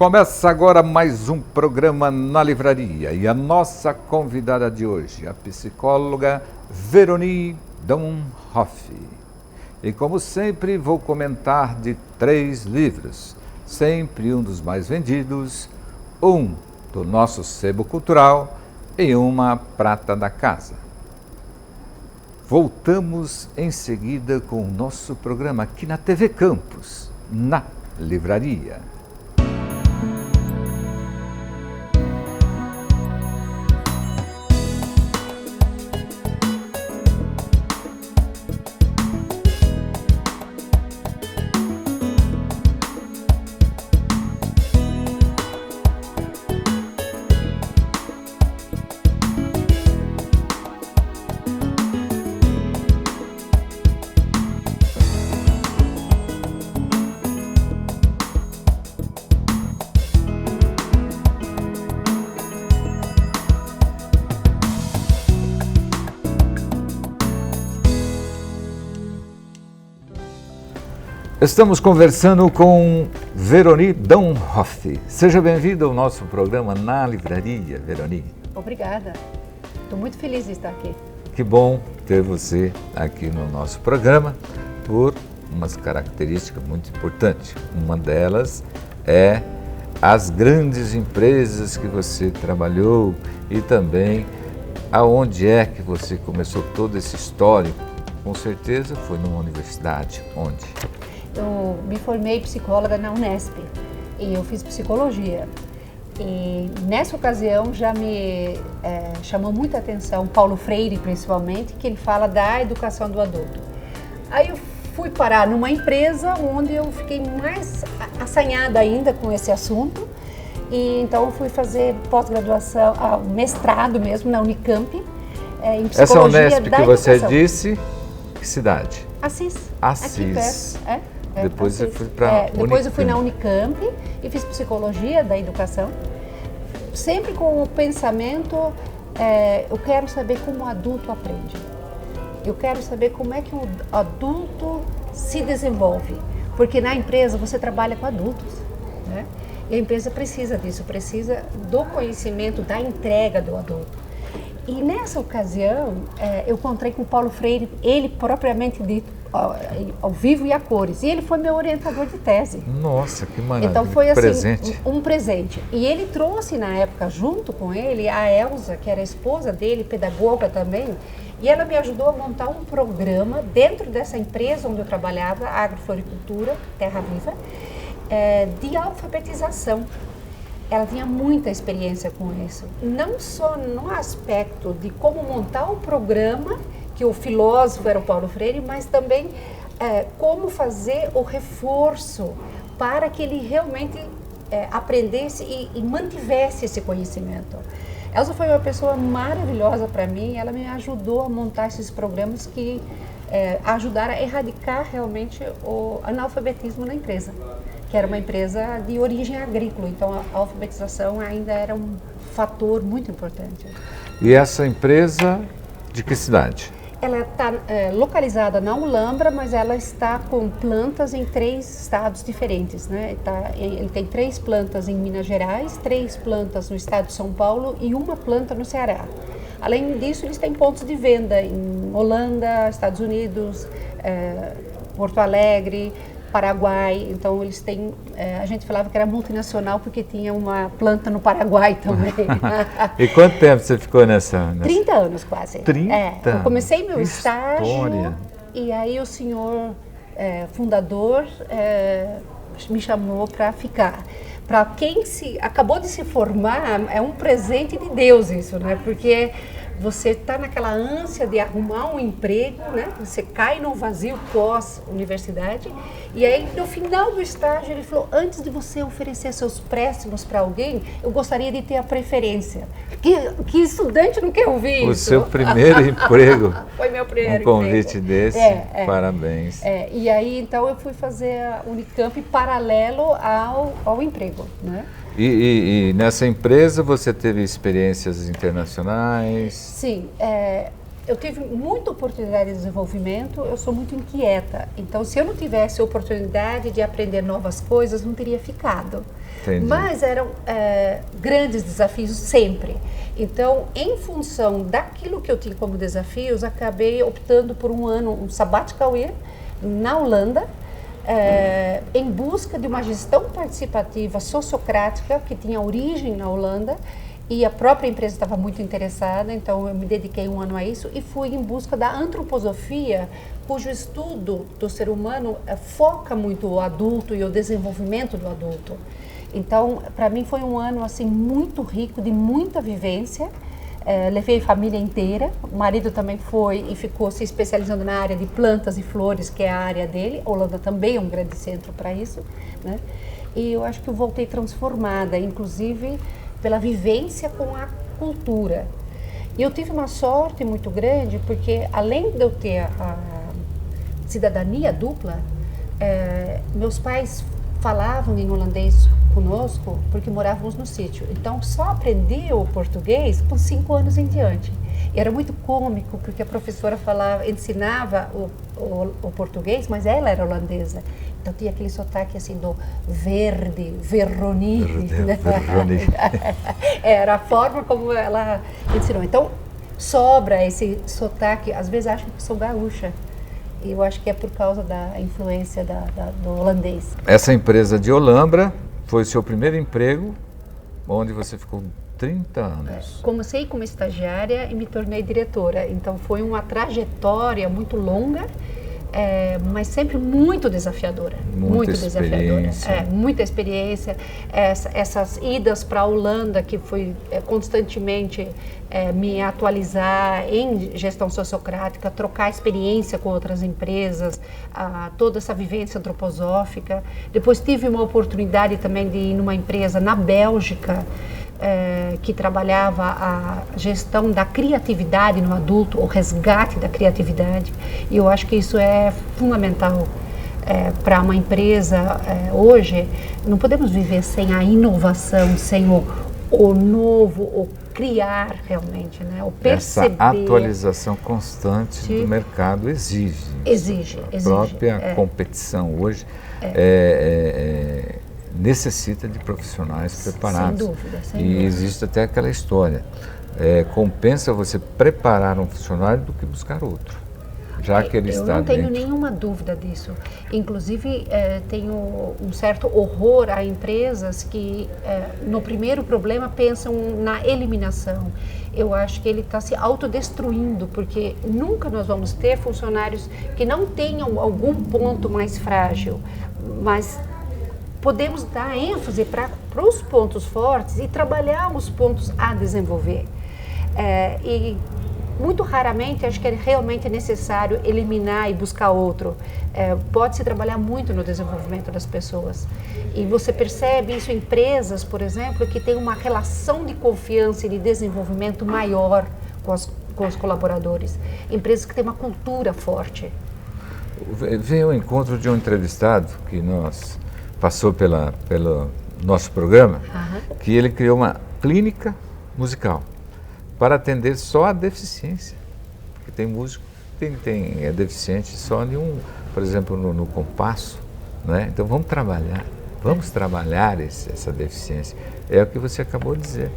Começa agora mais um programa na livraria e a nossa convidada de hoje, a psicóloga Veroni Domhoff. E como sempre vou comentar de 3 livros, sempre um dos mais vendidos, um do nosso sebo cultural e uma prata da casa. Voltamos em seguida com o nosso programa aqui na TV Campus, na livraria. Estamos conversando com Veroni Domhoff. Seja bem-vinda ao nosso programa na livraria, Veroni. Obrigada. Estou muito feliz de estar aqui. Que bom ter você aqui no nosso programa por umas características muito importantes. Uma delas é as grandes empresas que você trabalhou e também aonde é que você começou todo esse histórico. Com certeza foi numa universidade. Onde? Eu me formei psicóloga na Unesp e eu fiz psicologia. E nessa ocasião já me chamou muita atenção Paulo Freire, principalmente, que ele fala da educação do adulto. Aí eu fui parar numa empresa onde eu fiquei mais assanhada ainda com esse assunto. E então eu fui fazer pós-graduação, mestrado mesmo na Unicamp, em psicologia. Essa Unesp da que você educação. disse, que cidade? Assis. Assis. Aqui perto. Depois você foi para Depois eu fui na Unicamp e fiz psicologia da educação, sempre com o pensamento, eu quero saber como o adulto aprende. Eu quero saber como é que o adulto se desenvolve, porque na empresa você trabalha com adultos, né? E a empresa precisa disso, precisa do conhecimento, da entrega do adulto. E nessa ocasião, eu encontrei com o Paulo Freire, ele propriamente dito, ao vivo e a cores. E ele foi meu orientador de tese. Nossa, que maravilha. Então foi assim, presente. Um presente. E ele trouxe na época, junto com ele, a Elza, que era a esposa dele, pedagoga também, e ela me ajudou a montar um programa dentro dessa empresa onde eu trabalhava, Agrofloricultura, Terra Viva, de alfabetização. Ela tinha muita experiência com isso, não só no aspecto de como montar um programa, que o filósofo era o Paulo Freire, mas também como fazer o reforço para que ele realmente aprendesse e mantivesse esse conhecimento. Elza foi uma pessoa maravilhosa para mim, ela me ajudou a montar esses programas que ajudaram a erradicar realmente o analfabetismo na empresa, que era uma empresa de origem agrícola, então a alfabetização ainda era um fator muito importante. E essa empresa, de que cidade? Ela está localizada na Ulambra, mas ela está com plantas em 3 estados diferentes, né? Ele tem 3 plantas em Minas Gerais, 3 plantas no estado de São Paulo e uma planta no Ceará. Além disso, eles têm pontos de venda em Holanda, Estados Unidos, Porto Alegre, Paraguai. Então eles têm, a gente falava que era multinacional porque tinha uma planta no Paraguai também. E quanto tempo você ficou nessa? 30 anos quase. 30? Eu comecei meu estágio história. E aí o senhor fundador me chamou para ficar. Para quem acabou de se formar, é um presente de Deus isso, né? Porque você está naquela ânsia de arrumar um emprego, né? Você cai no vazio pós-universidade. E aí, no final do estágio, ele falou, antes de você oferecer seus préstimos para alguém, eu gostaria de ter a preferência. Que estudante não quer ouvir isso? O seu primeiro emprego. Foi meu primeiro convite emprego. desse, parabéns. E aí, então, eu fui fazer a Unicamp paralelo ao emprego, né? E nessa empresa você teve experiências internacionais? Sim, Eu tive muita oportunidade de desenvolvimento, eu sou muito inquieta. Então, se eu não tivesse oportunidade de aprender novas coisas, não teria ficado. Entendi. Mas eram grandes desafios sempre. Então, em função daquilo que eu tinha como desafios, acabei optando por um ano, um sabbatical year, na Holanda, em busca de uma gestão participativa sociocrática que tinha origem na Holanda, e a própria empresa estava muito interessada, então eu me dediquei um ano a isso e fui em busca da antroposofia, cujo estudo do ser humano foca muito o adulto e o desenvolvimento do adulto. Então, para mim foi um ano assim muito rico, de muita vivência. Levei a família inteira, o marido também foi e ficou se especializando na área de plantas e flores, que é a área dele. A Holanda também é um grande centro para isso, né? E eu acho que eu voltei transformada, inclusive pela vivência com a cultura. E eu tive uma sorte muito grande, porque além de eu ter a cidadania dupla, meus pais falavam em holandês conosco porque morávamos no sítio. Então, só aprendi o português com 5 anos em diante. E era muito cômico, porque a professora ensinava o português, mas ela era holandesa. Então, tinha aquele sotaque assim do Veroni. Né? Era a forma como ela ensinou. Então, sobra esse sotaque. Às vezes acham que sou gaúcha. E eu acho que é por causa da influência do holandês. Essa empresa de Olambra foi o seu primeiro emprego, onde você ficou 30 anos. Comecei como estagiária e me tornei diretora. Então foi uma trajetória muito longa, mas sempre muito desafiadora. Muita experiência. Muita experiência. Essas idas para a Holanda, que foi constantemente me atualizar em gestão sociocrática, trocar experiência com outras empresas, toda essa vivência antroposófica. Depois tive uma oportunidade também de ir numa empresa na Bélgica, que trabalhava a gestão da criatividade no adulto, o resgate da criatividade. E eu acho que isso é fundamental para uma empresa hoje. Não podemos viver sem a inovação, sem o novo, o criar realmente, né? O perceber. Essa atualização constante do mercado exige. A própria competição hoje necessita de profissionais preparados. Sem dúvida. E existe até aquela história, compensa você preparar um funcionário do que buscar outro, já que ele está Eu não tenho dentro. nenhuma dúvida disso. Inclusive, tenho um certo horror a empresas que, no primeiro problema, pensam na eliminação. Eu acho que ele está se autodestruindo, porque nunca nós vamos ter funcionários que não tenham algum ponto mais frágil, mas podemos dar ênfase para os pontos fortes e trabalhar os pontos a desenvolver. E muito raramente acho que realmente é necessário eliminar e buscar outro. Pode-se trabalhar muito no desenvolvimento das pessoas. E você percebe isso em empresas, por exemplo, que tem uma relação de confiança e de desenvolvimento maior com os colaboradores. Empresas que têm uma cultura forte. Veio ao encontro de um entrevistado que passou pelo nosso programa, que ele criou uma clínica musical para atender só a deficiência. Porque tem músico que é deficiente só em por exemplo, no compasso, né? Então vamos trabalhar essa deficiência. É o que você acabou de dizer.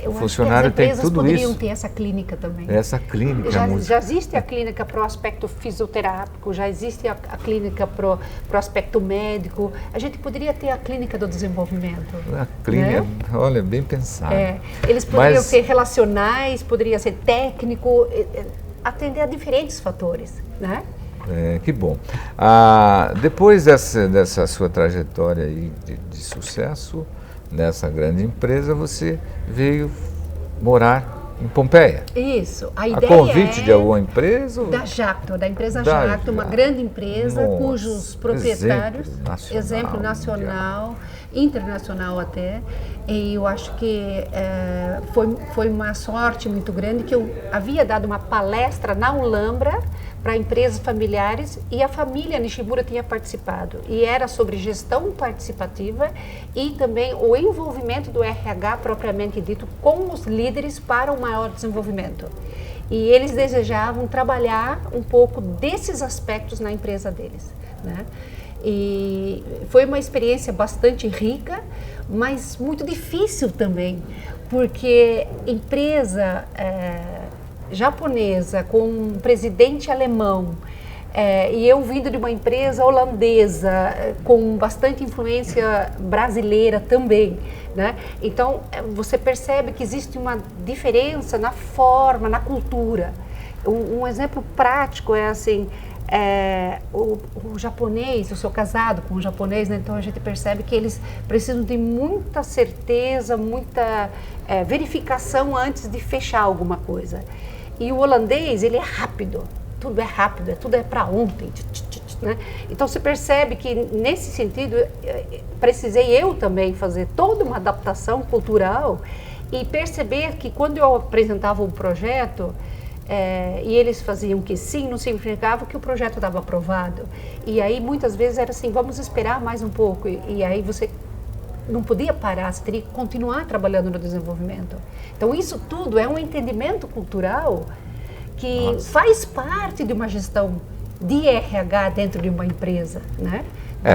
O funcionário tem tudo isso. As empresas poderiam ter essa clínica também. Essa clínica já existe a clínica para o aspecto fisioterápico, já existe a clínica para o aspecto médico. A gente poderia ter a clínica do desenvolvimento. A clínica, né? Olha, bem pensado. Eles poderiam ser relacionais, poderia ser técnico, atender a diferentes fatores, né? Que bom. Depois dessa sua trajetória aí de sucesso nessa grande empresa, você veio morar em Pompeia. Isso. A convite de alguma empresa? Da Jacto, da empresa Jacto, uma grande empresa cujos proprietários, exemplo nacional, internacional até, e eu acho que foi uma sorte muito grande que eu havia dado uma palestra na Ulambra para empresas familiares e a família Nishimura tinha participado. E era sobre gestão participativa e também o envolvimento do RH propriamente dito com os líderes para o maior desenvolvimento. E eles desejavam trabalhar um pouco desses aspectos na empresa deles, né? E foi uma experiência bastante rica, mas muito difícil também, porque empresa japonesa com um presidente alemão, e eu vindo de uma empresa holandesa com bastante influência brasileira também, né? Então você percebe que existe uma diferença na forma, na cultura. Um exemplo prático é assim, o japonês, eu sou casado com um japonês, né? Então a gente percebe que eles precisam de muita certeza, muita verificação antes de fechar alguma coisa. E o holandês, ele é rápido. Tudo é rápido, tudo é para ontem, né? Então você percebe que nesse sentido precisei eu também fazer toda uma adaptação cultural e perceber que quando eu apresentava um projeto e eles faziam que sim, não significava que o projeto estava aprovado. E aí muitas vezes era assim, vamos esperar mais um pouco, e aí você não podia parar, você teria que continuar trabalhando no desenvolvimento. Então isso tudo é um entendimento cultural que faz parte de uma gestão de RH dentro de uma empresa, né?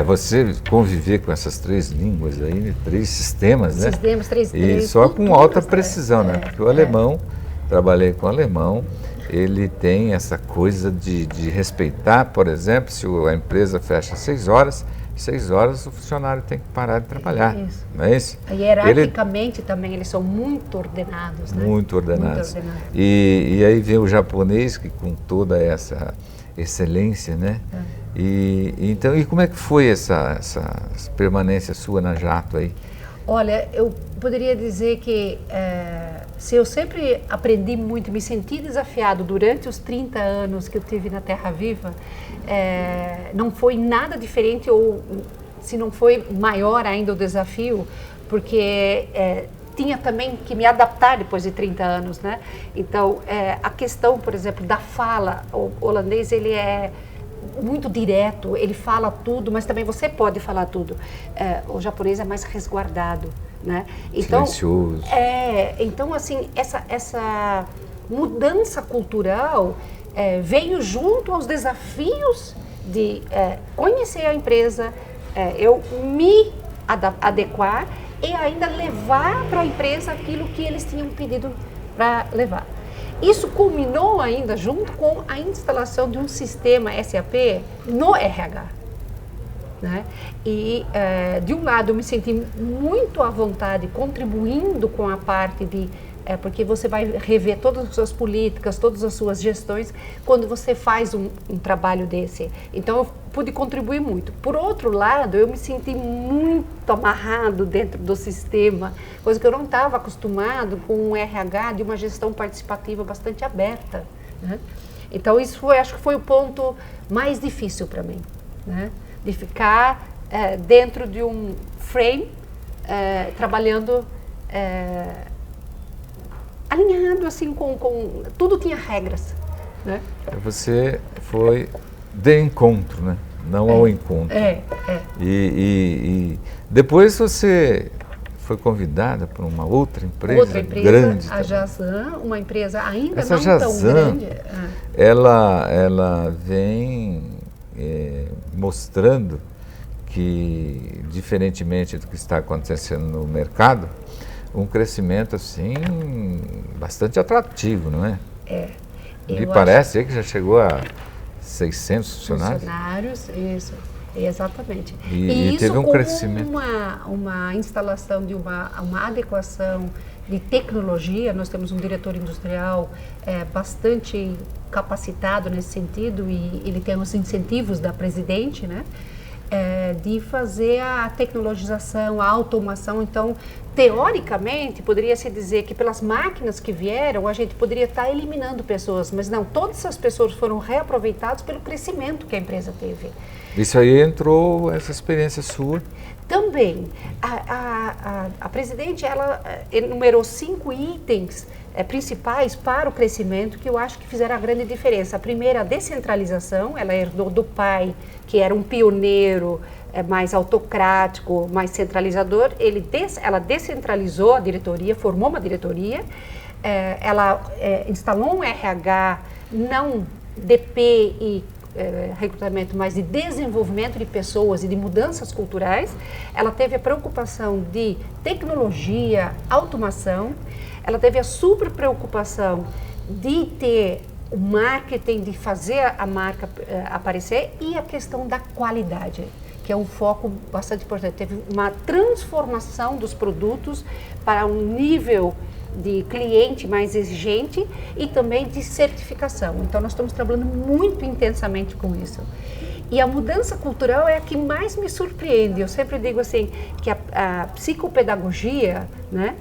Você conviver com essas 3 línguas aí, 3 sistemas, né? Sistemas, e só com alta precisão, né? Porque o alemão, trabalhei com o alemão, ele tem essa coisa de respeitar, por exemplo, se a empresa fecha às 6 horas, 6 horas o funcionário tem que parar de trabalhar, isso. Não é isso? Hierarquicamente também eles são muito ordenados, né? Muito ordenados. E aí vem o japonês que com toda essa excelência, né? Então, e como é que foi essa permanência sua na Jato aí? Olha, eu poderia dizer que se eu sempre aprendi muito, me senti desafiado durante os 30 anos que eu tive na Terra Viva, não foi nada diferente, ou se não foi maior ainda o desafio, porque tinha também que me adaptar depois de 30 anos, né? Então, a questão, por exemplo, da fala, o holandês, ele é muito direto, ele fala tudo, mas também você pode falar tudo. O japonês é mais resguardado, né? Então, silencioso. Então assim, essa mudança cultural veio junto aos desafios de conhecer a empresa, eu me adequar e ainda levar para a empresa aquilo que eles tinham pedido para levar. Isso culminou ainda junto com a instalação de um sistema SAP no RH, né? E, de um lado, eu me senti muito à vontade contribuindo com a parte de... porque você vai rever todas as suas políticas, todas as suas gestões, quando você faz um trabalho desse. Então, eu pude contribuir muito. Por outro lado, eu me senti muito amarrado dentro do sistema, coisa que eu não estava acostumado com um RH de uma gestão participativa bastante aberta, né? Então, isso acho que foi o ponto mais difícil para mim, né? De ficar dentro de um frame, trabalhando... alinhado assim com tudo tinha regras, né? Você foi de encontro, né? Não ao encontro. E depois você foi convidada para uma outra empresa grande. A Jazan, uma empresa ainda essa não Jazan, tão grande. Ela vem mostrando que, diferentemente do que está acontecendo no mercado, um crescimento assim bastante atrativo, não é? Me parece aí que já chegou a 600 funcionários. Isso, exatamente. E isso teve um com crescimento. uma instalação de uma adequação de tecnologia. Nós temos um diretor industrial bastante capacitado nesse sentido, e ele tem os incentivos da presidente, né? De fazer a tecnologização, a automação. Então, teoricamente, poderia-se dizer que pelas máquinas que vieram, a gente poderia estar eliminando pessoas, mas não, todas essas pessoas foram reaproveitadas pelo crescimento que a empresa teve. Isso aí entrou, essa experiência sua? Também. A presidente, ela enumerou 5 itens principais para o crescimento que eu acho que fizeram a grande diferença. A primeira, a descentralização. Ela herdou do pai, que era um pioneiro mais autocrático, mais centralizador. Ela descentralizou a diretoria, formou uma diretoria. ela instalou um RH não DP e recrutamento, mas de desenvolvimento de pessoas e de mudanças culturais. Ela teve a preocupação de tecnologia, automação. Ela teve a super preocupação de ter o marketing, de fazer a marca aparecer, e a questão da qualidade, que é um foco bastante importante. Teve uma transformação dos produtos para um nível de cliente mais exigente e também de certificação. Então, nós estamos trabalhando muito intensamente com isso. E a mudança cultural é a que mais me surpreende. Eu sempre digo assim, que a psicopedagogia, né,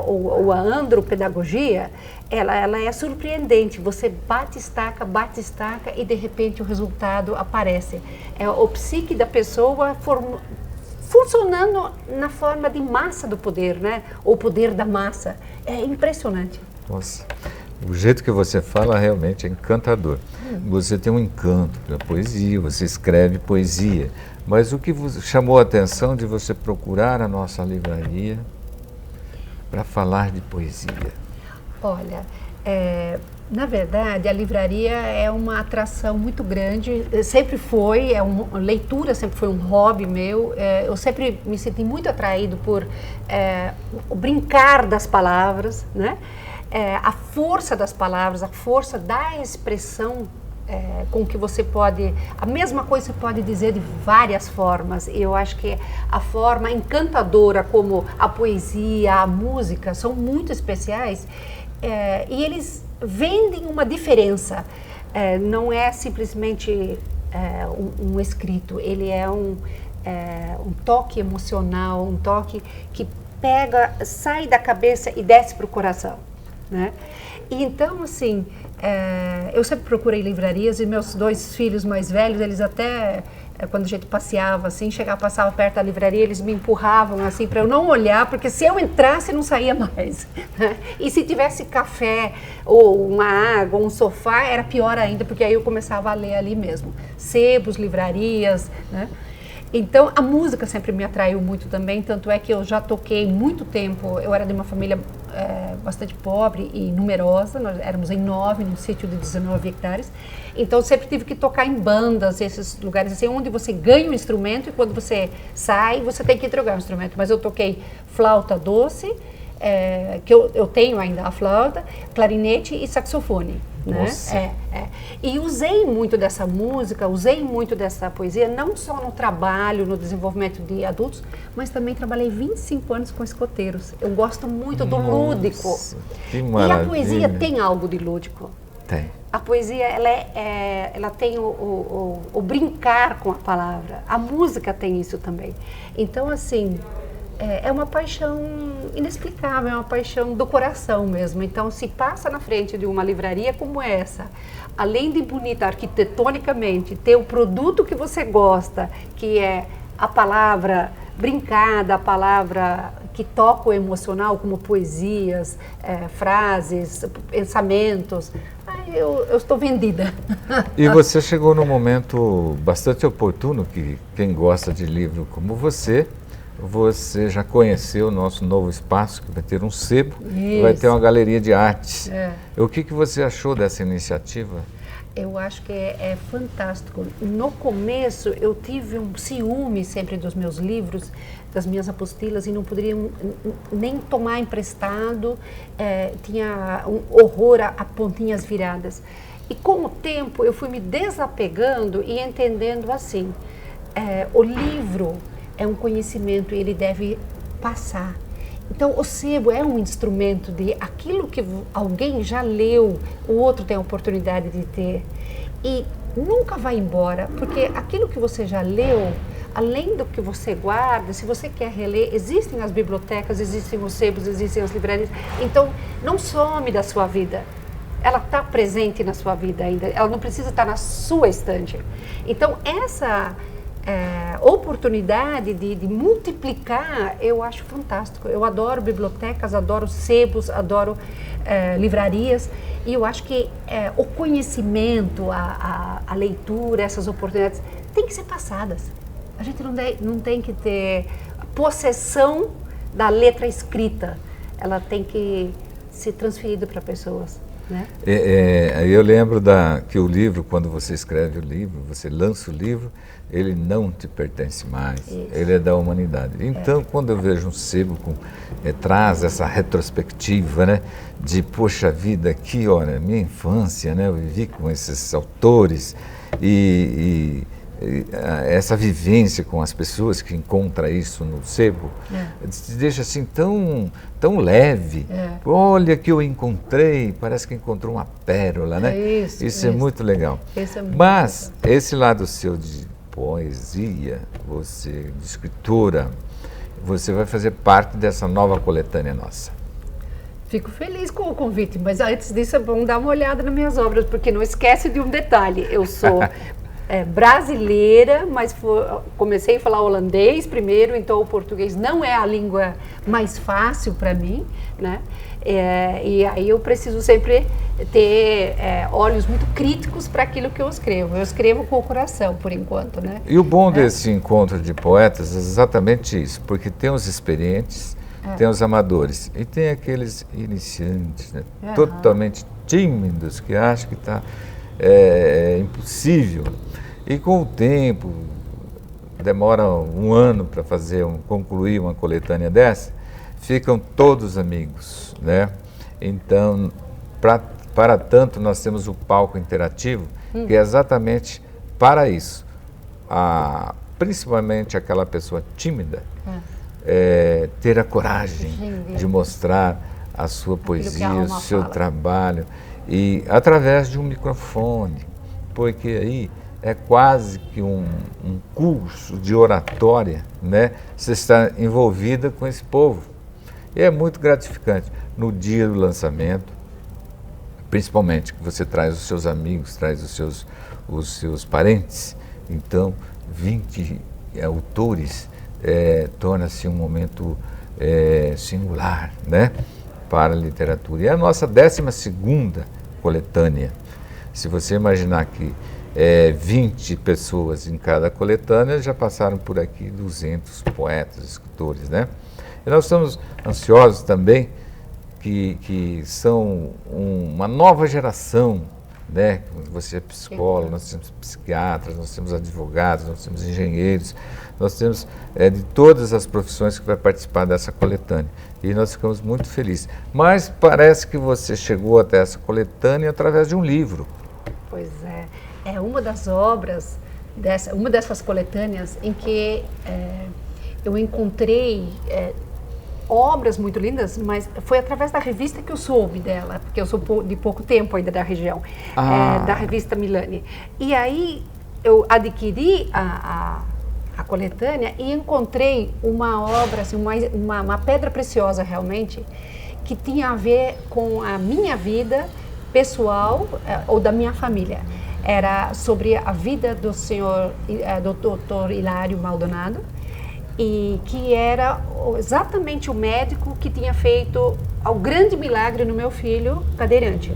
ou a andropedagogia, ela é surpreendente. Você bate estaca e de repente o resultado aparece. É o psique da pessoa funcionando na forma de massa do poder, né? O poder da massa. É impressionante. Nossa, o jeito que você fala realmente é encantador. Você tem um encanto pela poesia, você escreve poesia. Mas o que chamou a atenção de você procurar a nossa livraria para falar de poesia? Olha, na verdade, a livraria é uma atração muito grande, sempre foi, leitura sempre foi um hobby meu, eu sempre me senti muito atraído por o brincar das palavras, né? A força das palavras, a força da expressão com que você pode, a mesma coisa você pode dizer de várias formas. Eu acho que a forma encantadora como a poesia, a música, são muito especiais, e eles vendem uma diferença. Não é simplesmente um escrito, ele é um toque emocional, um toque que pega, sai da cabeça e desce para o coração, né? E então, assim, eu sempre procurei livrarias, e meus 2 filhos mais velhos, eles até, quando a gente passeava, assim, passava perto da livraria, eles me empurravam, assim, para eu não olhar, porque se eu entrasse, não saía mais, né? E se tivesse café, ou uma água, ou um sofá, era pior ainda, porque aí eu começava a ler ali mesmo. Sebos, livrarias, né? Então, a música sempre me atraiu muito também, tanto é que eu já toquei muito tempo. Eu era de uma família bastante pobre e numerosa, nós éramos em 9, num sítio de 19 hectares. Então, sempre tive que tocar em bandas, esses lugares assim, onde você ganha um instrumento e quando você sai, você tem que entregar o instrumento. Mas eu toquei flauta doce, que eu tenho ainda a flauta, clarinete e saxofone. Né? E usei muito dessa música, usei muito dessa poesia, não só no trabalho, no desenvolvimento de adultos, mas também trabalhei 25 anos com escoteiros. Eu gosto muito do lúdico. Que maravilha. E a poesia tem algo de lúdico. Tem. A poesia, ela tem o brincar com a palavra. A música tem isso também. Então, assim, é uma paixão inexplicável, é uma paixão do coração mesmo. Então, se passa na frente de uma livraria como essa, além de bonita arquitetonicamente, ter o produto que você gosta, que é a palavra brincada, a palavra que toca o emocional, como poesias, frases, pensamentos, eu estou vendida. E você chegou num momento bastante oportuno, que quem gosta de livro como você já conheceu o nosso novo espaço, que vai ter um sebo, vai ter uma galeria de artes. O que você achou dessa iniciativa? Eu acho que é fantástico. No começo, eu tive um ciúme sempre dos meus livros, das minhas apostilas, e não poderia nem tomar emprestado, tinha um horror a pontinhas viradas. E com o tempo, eu fui me desapegando e entendendo assim, o livro é um conhecimento e ele deve passar. Então, o sebo é um instrumento de aquilo que alguém já leu, o outro tem a oportunidade de ter. E nunca vai embora, porque aquilo que você já leu, além do que você guarda, se você quer reler, existem as bibliotecas, existem os sebos, existem as livrarias. Então, não some da sua vida. Ela está presente na sua vida ainda, ela não precisa estar na sua estante. Então, essa oportunidade de multiplicar, eu acho fantástico. Eu adoro bibliotecas, adoro sebos, adoro livrarias, e eu acho que o conhecimento, a leitura, essas oportunidades têm que ser passadas. A gente não tem que ter possessão da letra escrita, ela tem que ser transferido para pessoas, né? Eu lembro que o livro, quando você escreve o livro, você lança o livro, ele não te pertence mais, ele é da humanidade. Então, quando eu vejo um sebo traz essa retrospectiva, né, de, poxa vida, aqui, olha, minha infância, né, eu vivi com esses autores e essa vivência com as pessoas que encontra isso no sebo, te deixa assim tão leve. Olha que eu encontrei, parece que encontrou uma pérola, né? Isso é muito legal. Mas esse lado seu de poesia, de escritora, você vai fazer parte dessa nova coletânea nossa. Fico feliz com o convite, mas antes disso é bom dar uma olhada nas minhas obras, porque não esquece de um detalhe, eu sou brasileira, mas comecei a falar holandês primeiro, então o português não é a língua mais fácil para mim, né? E aí eu preciso sempre ter olhos muito críticos para aquilo que eu escrevo. Eu escrevo com o coração, por enquanto, né? E o bom desse encontro de poetas é exatamente isso, porque tem os experientes, tem os amadores e tem aqueles iniciantes, né? Totalmente tímidos, que acham que é impossível. E com o tempo, demora um ano para concluir uma coletânea dessa, ficam todos amigos, né? Então, para tanto, nós temos o palco interativo, que é exatamente para isso. Principalmente aquela pessoa tímida, ter a coragem de mostrar a sua poesia, o seu trabalho, e através de um microfone, porque aí é quase que um curso de oratória, né? Você está envolvida com esse povo. E é muito gratificante. No dia do lançamento, principalmente que você traz os seus amigos, traz os seus parentes, então 20 autores torna-se um momento singular, né? Para a literatura. E a nossa 12ª coletânea, se você imaginar que 20 pessoas em cada coletânea, já passaram por aqui 200 poetas, escritores, né? E nós estamos ansiosos também que são uma nova geração, né? Você é psicólogo, nós temos psiquiatras, nós temos advogados, nós temos engenheiros, nós temos de todas as profissões que vai participar dessa coletânea. E nós ficamos muito felizes. Mas parece que você chegou até essa coletânea através de um livro. Pois é. É uma das obras, uma dessas coletâneas em que eu encontrei obras muito lindas, mas foi através da revista que eu soube dela, porque eu sou de pouco tempo ainda da região, da revista Milani. E aí eu adquiri a coletânea e encontrei uma obra, assim, uma pedra preciosa realmente, que tinha a ver com a minha vida pessoal ou da minha família. Era sobre a vida do senhor, do Dr. Hilário Maldonado, e que era exatamente o médico que tinha feito o grande milagre no meu filho cadeirante.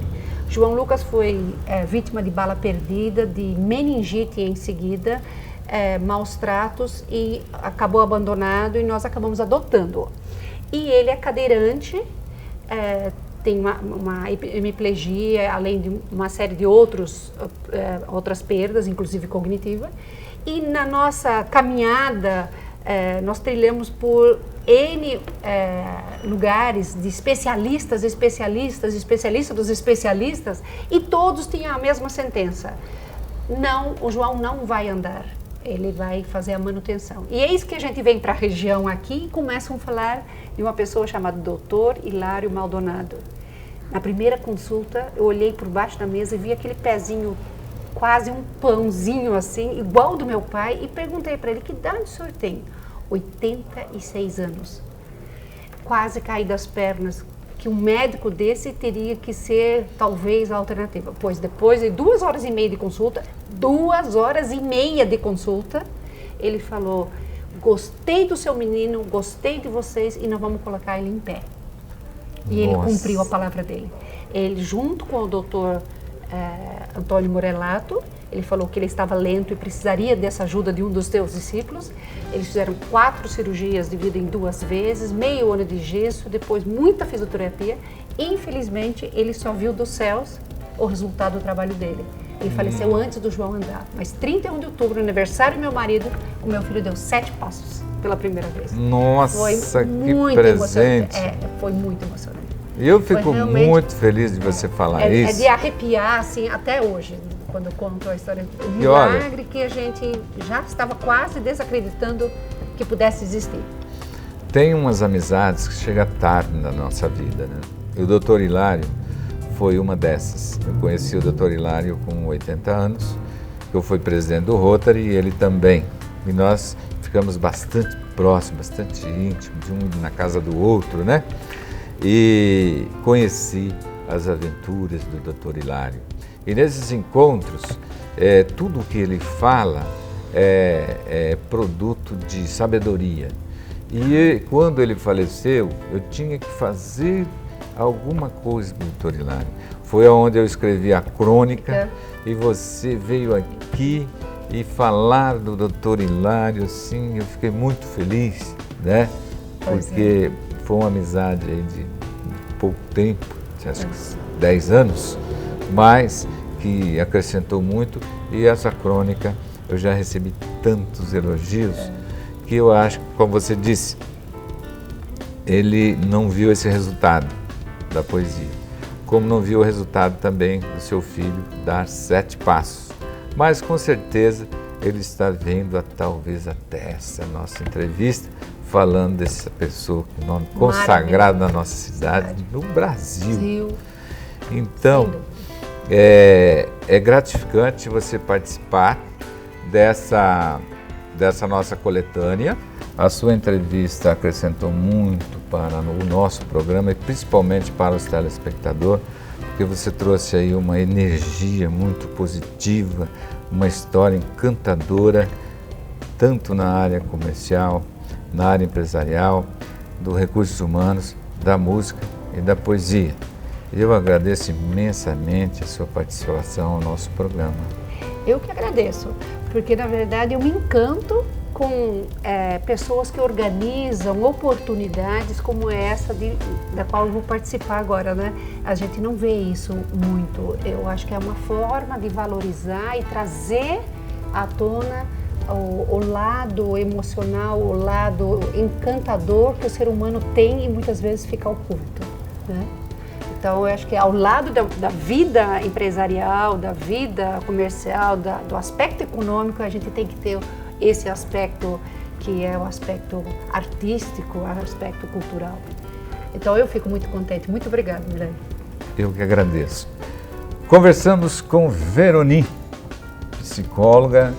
João Lucas foi vítima de bala perdida, de meningite em seguida, maus tratos, e acabou abandonado, e nós acabamos adotando-o. E ele é cadeirante, tem uma hemiplegia, além de uma série de outras perdas, inclusive cognitiva. E na nossa caminhada, nós trilhamos por N lugares de especialistas dos especialistas, e todos tinham a mesma sentença: não, o João não vai andar, ele vai fazer a manutenção. E eis que a gente vem para a região aqui e começam a falar de uma pessoa chamada Dr. Hilário Maldonado. Na primeira consulta, eu olhei por baixo da mesa e vi aquele pezinho, quase um pãozinho assim, igual do meu pai, e perguntei para ele: que idade o senhor tem? 86 anos. Quase caí das pernas, que um médico desse teria que ser talvez a alternativa. Pois depois de 2 horas e meia de consulta, ele falou: gostei do seu menino, gostei de vocês, e nós vamos colocar ele em pé. E ele cumpriu a palavra dele. Ele, junto com o doutor Antônio Morelato, Ele falou que ele estava lento e precisaria dessa ajuda de um dos teus discípulos. Eles fizeram 4 cirurgias divididas em 2 vezes, meio ano de gesso, depois muita fisioterapia. Infelizmente, ele só viu dos céus o resultado do trabalho dele. Ele faleceu antes do João andar. Mas 31 de outubro, no aniversário do meu marido, o meu filho deu 7 passos pela primeira vez. Nossa, foi que muito presente! Foi muito emocionante. Eu fico muito feliz de você falar isso. É de arrepiar, assim, até hoje, quando eu conto a história. O milagre que a gente já estava quase desacreditando que pudesse existir. Tem umas amizades que chegam tarde na nossa vida, né? E o Dr. Hilário foi uma dessas. Eu conheci o Dr. Hilário com 80 anos, eu fui presidente do Rotary e ele também. E nós ficamos bastante próximos, bastante íntimos, de um na casa do outro, né? E conheci as aventuras do Dr. Hilário. E nesses encontros, tudo o que ele fala é produto de sabedoria. E quando ele faleceu, eu tinha que fazer alguma coisa do Dr. Hilário. Foi onde eu escrevi a crônica e você veio aqui e falar do Dr. Hilário, assim, eu fiquei muito feliz, né? Porque foi uma amizade aí de pouco tempo, acho que 10 anos, mas que acrescentou muito, e essa crônica eu já recebi tantos elogios que eu acho que, como você disse, ele não viu esse resultado da poesia, como não viu o resultado também do seu filho dar 7 passos, mas com certeza ele está vendo talvez até essa nossa entrevista, falando dessa pessoa com nome consagrado na nossa cidade, no Brasil. Então, é gratificante você participar dessa nossa coletânea. A sua entrevista acrescentou muito para o nosso programa e principalmente para os telespectadores, porque você trouxe aí uma energia muito positiva, uma história encantadora, tanto na área comercial, na área empresarial, dos recursos humanos, da música e da poesia. Eu agradeço imensamente a sua participação ao nosso programa. Eu que agradeço, porque na verdade eu me encanto com pessoas que organizam oportunidades como essa da qual eu vou participar agora, né? A gente não vê isso muito. Eu acho que é uma forma de valorizar e trazer à tona o lado emocional, o lado encantador que o ser humano tem e muitas vezes fica oculto, né? Então, eu acho que ao lado da vida empresarial, da vida comercial, do aspecto econômico, a gente tem que ter esse aspecto que é o aspecto artístico, o aspecto cultural. Então, eu fico muito contente. Muito obrigada, Milene. Eu que agradeço. Conversamos com Veroni, psicóloga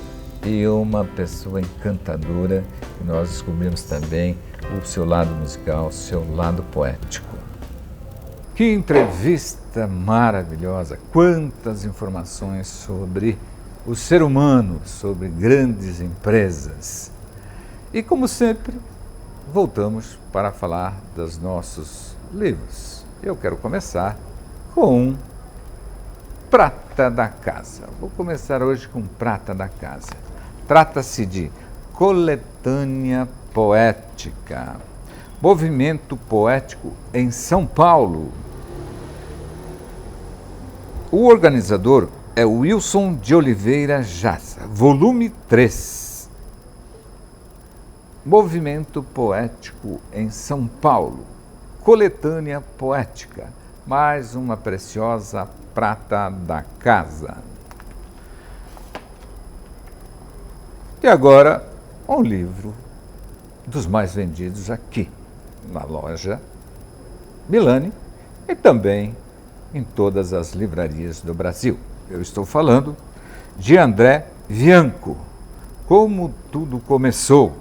e uma pessoa encantadora. E nós descobrimos também o seu lado musical, o seu lado poético. Que entrevista maravilhosa! Quantas informações sobre o ser humano, sobre grandes empresas. E como sempre, voltamos para falar dos nossos livros. Eu quero começar com Prata da Casa. Vou começar hoje com Prata da Casa. Trata-se de coletânea poética. Movimento poético em São Paulo. O organizador é Wilson de Oliveira Jassa, volume 3. Movimento poético em São Paulo. Coletânea poética. Mais uma preciosa prata da casa. E agora, um livro dos mais vendidos aqui na loja Milani e também em todas as livrarias do Brasil. Eu estou falando de André Bianco. Como tudo começou.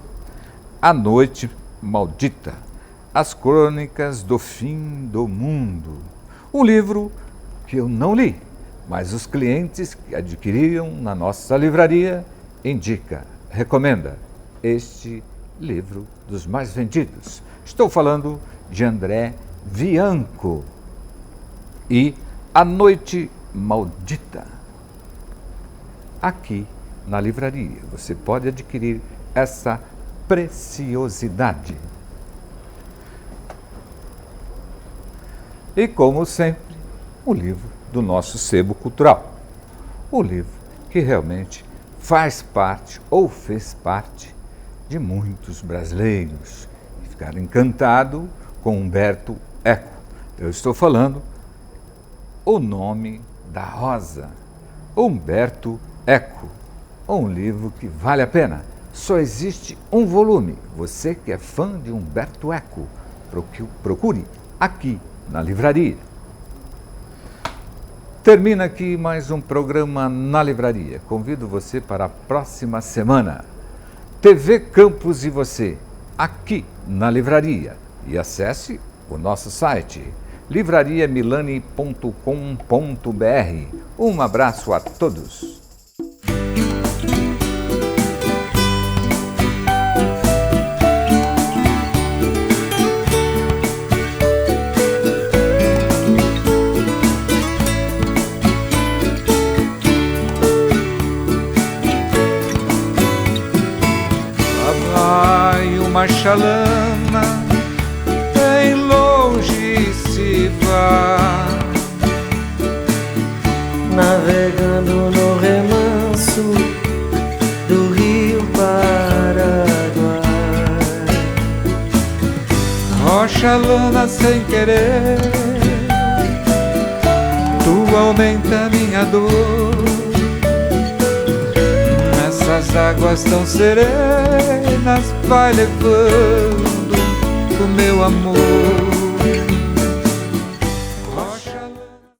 A Noite Maldita. As Crônicas do Fim do Mundo. Um livro que eu não li, mas os clientes que adquiriam na nossa livraria recomenda este livro dos mais vendidos. Estou falando de André Bianco e A Noite Maldita. aqui na livraria. Você pode adquirir essa preciosidade. E como sempre, o livro do nosso sebo cultural. O livro que realmente faz parte ou fez parte de muitos brasileiros que ficaram encantados com Umberto Eco. Eu estou falando O Nome da Rosa, Umberto Eco, um livro que vale a pena. Só existe um volume. Você que é fã de Umberto Eco, procure aqui na livraria. Termina aqui mais um programa na livraria. Convido você para a próxima semana. TV Campus e você, aqui na livraria. E acesse o nosso site, livrariamilani.com.br. Um abraço a todos. Uma chalana bem longe se vai, navegando no remanso do rio Paraguai. Ó chalana sem querer, tu aumenta minha dor. Essas águas tão serenas vai levando o meu amor.